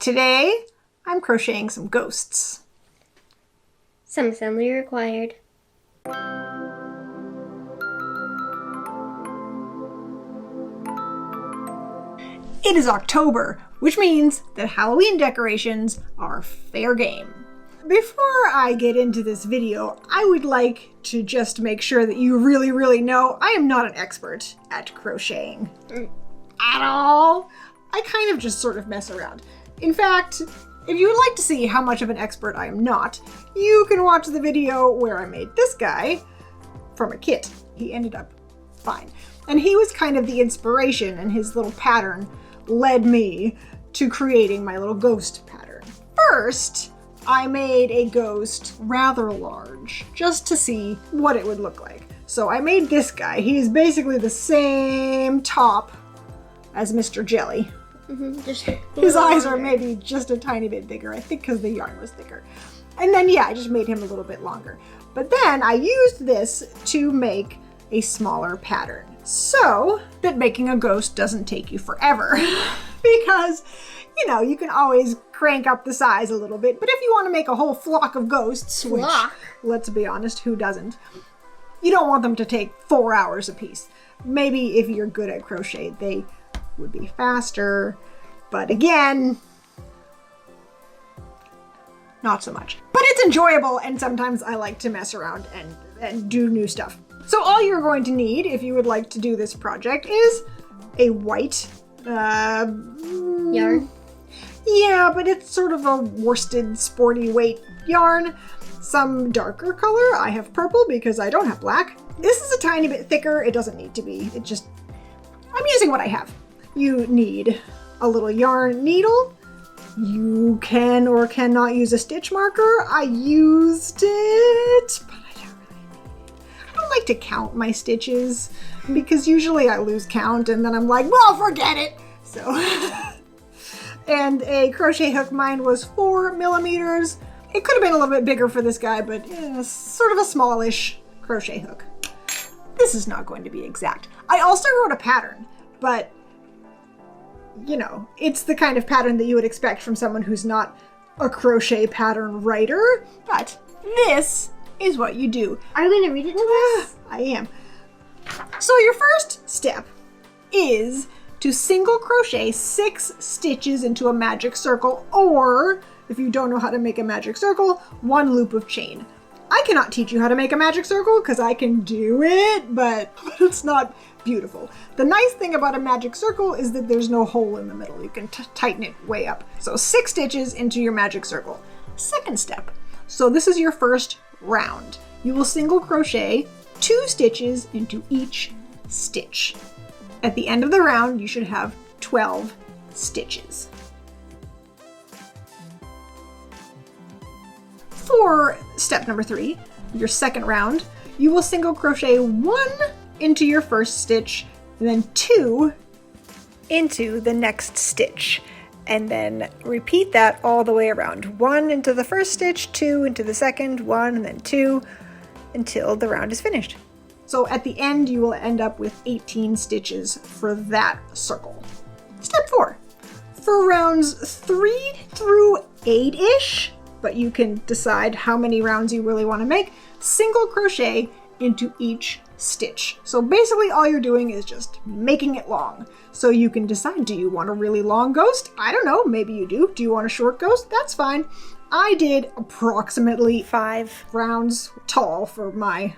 Today, I'm crocheting some ghosts. Some assembly required. It is October, which means that Halloween decorations are fair game. Before I get into this video, I would like to just make sure that you really know I am not an expert at crocheting. At all. I kind of just sort of mess around. In fact, if you would like to see how much of an expert I am not, you can watch the video where I made this guy from a kit. He ended up fine. And he was kind of the inspiration, and his little pattern led me to creating my little ghost pattern. First, I made a ghost rather large, just to see what it would look like. So I made this guy. He's basically the same top as Mr. Jelly. His eyes are maybe just a tiny bit bigger, I think because the yarn was thicker. And then, yeah, I just made him a little bit longer. But then I used this to make a smaller pattern so that making a ghost doesn't take you forever. Because, you know, you can always crank up the size a little bit. But if you want to make a whole flock of ghosts, which, let's be honest, who doesn't? You don't want them to take 4 hours a piece. Maybe if you're good at crochet, they would be faster, but again, not so much. But it's enjoyable, and sometimes I like to mess around and do new stuff. So all you're going to need, if you would like to do this project, is a white yarn. Yeah, but it's sort of a worsted, sporty weight yarn. Some darker color. I have purple because I don't have black. This is a tiny bit thicker. It doesn't need to be. It just, I'm using what I have. You need a little yarn needle. You can or cannot use a stitch marker. I used it, but I don't really need it. I don't like to count my stitches because usually I lose count and then I'm like, well, forget it. So, and a crochet hook. Mine was 4 millimeters. It could have been a little bit bigger for this guy, but sort of a smallish crochet hook. This is not going to be exact. I also wrote a pattern, but you know, it's the kind of pattern that you would expect from someone who's not a crochet pattern writer, but this is what you do. Are you going to read it to us? I am. So your first step is to single crochet 6 stitches into a magic circle, or if you don't know how to make a magic circle, 1 loop of chain. I cannot teach you how to make a magic circle because I can do it, but it's not beautiful. The nice thing about a magic circle is that there's no hole in the middle. You can tighten it way up. So 6 stitches into your magic circle. Second step. So this is your first round. You will single crochet 2 stitches into each stitch. At the end of the round, you should have 12 stitches. For step number 3, your second round, you will single crochet 1 into your first stitch, and then 2 into the next stitch. And then repeat that all the way around. 1 into the first stitch, 2 into the second, 1, and then 2, until the round is finished. So at the end, you will end up with 18 stitches for that circle. Step 4. For rounds 3 through 8-ish, but you can decide how many rounds you really want to make, single crochet into each stitch. So basically all you're doing is just making it long. So you can decide, do you want a really long ghost? I don't know, maybe you do. Do you want a short ghost? That's fine. I did approximately 5 rounds tall for my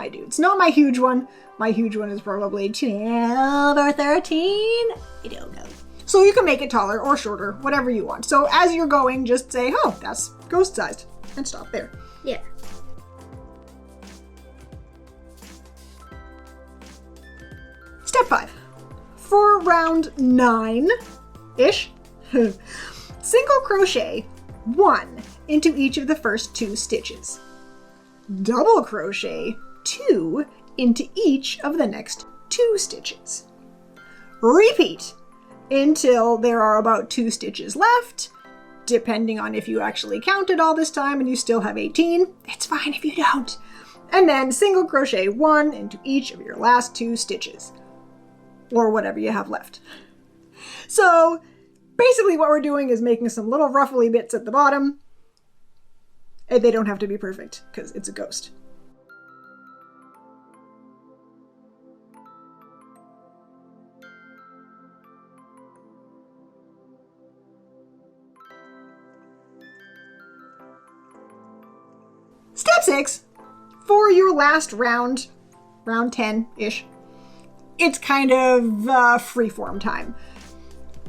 dudes. Not my huge one. My huge one is probably 12 or 13. I don't know. So you can make it taller or shorter, whatever you want. So as you're going, just say, oh, that's ghost sized, and stop there. Yeah. Step 5. For round 9-ish, single crochet 1 into each of the first 2 stitches. Double crochet 2 into each of the next 2 stitches. Repeat until there are about 2 stitches left, depending on if you actually counted all this time and you still have 18. It's fine if you don't. And then single crochet 1 into each of your last 2 stitches, or whatever you have left. So Basically what we're doing is making some little ruffly bits at the bottom. And they don't have to be perfect because it's a ghost. Step 6, for your last round, round 10-ish, it's kind of freeform time.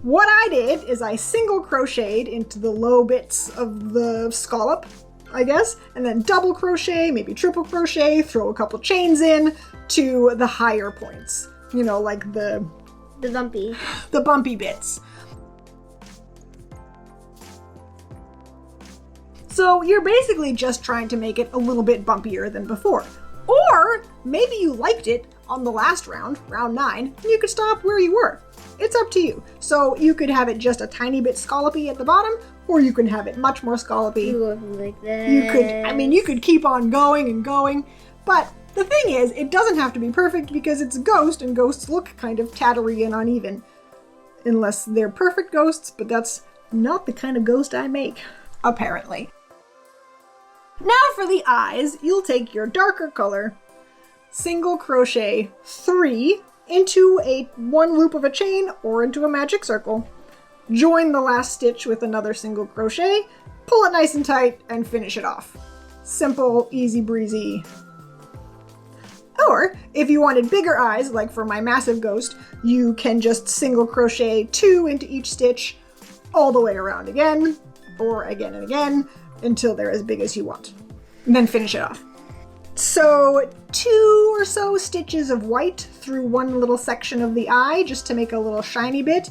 What I did is I single crocheted into the low bits of the scallop, I guess, and then double crochet, maybe triple crochet, throw a couple chains in to the higher points. You know, like the bumpy bits. So you're basically just trying to make it a little bit bumpier than before. Or maybe you liked it on the last round, round 9, and you could stop where you were. It's up to you. So you could have it just a tiny bit scallopy at the bottom, or you can have it much more scallopy. Like that. You could keep on going and going. But the thing is, it doesn't have to be perfect because it's a ghost, and ghosts look kind of tattery and uneven. Unless they're perfect ghosts, but that's not the kind of ghost I make, apparently. Now for the eyes, you'll take your darker color, single crochet 3 into one loop of a chain or into a magic circle, join the last stitch with another single crochet, pull it nice and tight, and finish it off. Simple, easy breezy. Or, if you wanted bigger eyes, like for my massive ghost, you can just single crochet 2 into each stitch, all the way around again, or again and again, until they're as big as you want. And then finish it off. So 2 or so stitches of white through one little section of the eye, just to make a little shiny bit.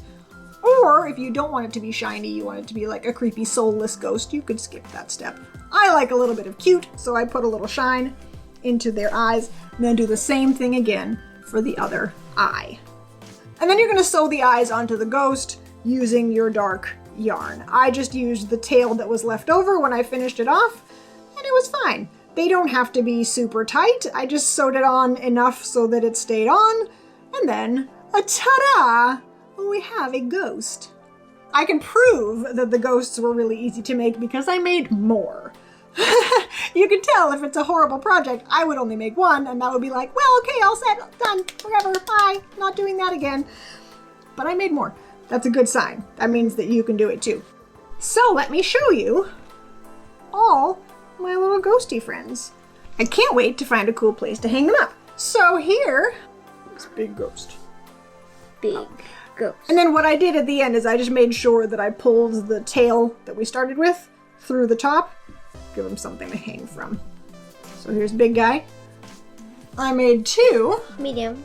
Or if you don't want it to be shiny, you want it to be like a creepy soulless ghost, you could skip that step. I like a little bit of cute, so I put a little shine into their eyes, and then do the same thing again for the other eye. And then you're going to sew the eyes onto the ghost using your dark yarn. I just used the tail that was left over when I finished it off, and it was fine. They don't have to be super tight. I just sewed it on enough so that it stayed on, and then, ta-da! We have a ghost. I can prove that the ghosts were really easy to make because I made more. You can tell if it's a horrible project, I would only make one, and that would be like, well, okay, all set, done, forever, bye, not doing that again. But I made more. That's a good sign. That means that you can do it too. So let me show you all my little ghosty friends. I can't wait to find a cool place to hang them up. So here, this big ghost. Big ghost. And then what I did at the end is I just made sure that I pulled the tail that we started with through the top. Give him something to hang from. So here's big guy. I made 2 medium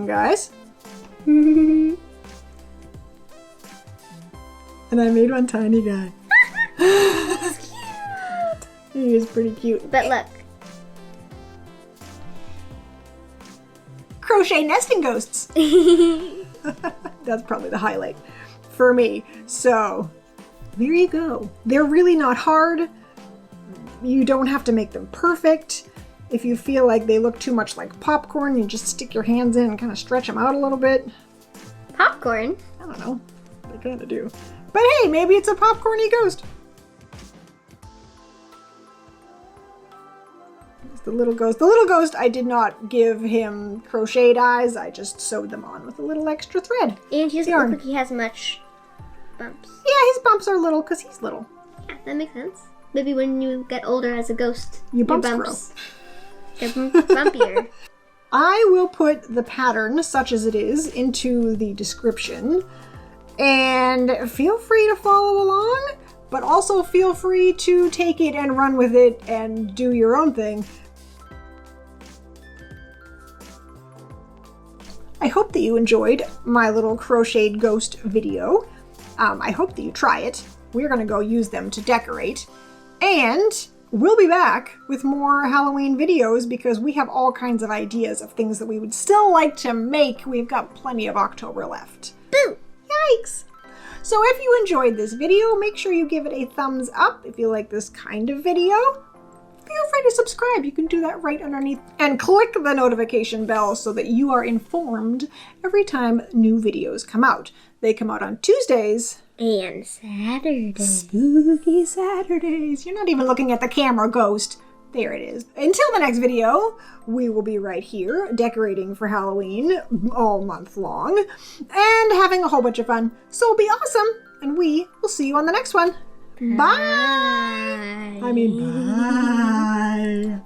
guys. And I made one tiny guy. He's cute. He is pretty cute. But look. Crochet nesting ghosts. That's probably the highlight for me. So there you go. They're really not hard. You don't have to make them perfect. If you feel like they look too much like popcorn, you just stick your hands in and kind of stretch them out a little bit. Popcorn? I don't know. They kind of do. But hey, maybe it's a popcorny ghost. It's the little ghost. The little ghost, I did not give him crocheted eyes. I just sewed them on with a little extra thread. And he doesn't look like he has much bumps. Yeah, his bumps are little because he's little. Yeah, that makes sense. Maybe when you get older as a ghost, your bumps get bumpier. I will put the pattern, such as it is, into the description. And feel free to follow along, but also feel free to take it and run with it and do your own thing. I hope that you enjoyed my little crocheted ghost video. I hope that you try it. We're going to go use them to decorate. And we'll be back with more Halloween videos because we have all kinds of ideas of things that we would still like to make. We've got plenty of October left. Boo! Yikes! So if you enjoyed this video, make sure you give it a thumbs up if you like this kind of video. Feel free to subscribe. You can do that right underneath. And click the notification bell so that you are informed every time new videos come out. They come out on Tuesdays. And Saturdays. Spooky Saturdays. You're not even looking at the camera, Ghost. There it is. Until the next video, we will be right here decorating for Halloween all month long and having a whole bunch of fun. So be awesome, and we will see you on the next one. Bye. I mean, bye.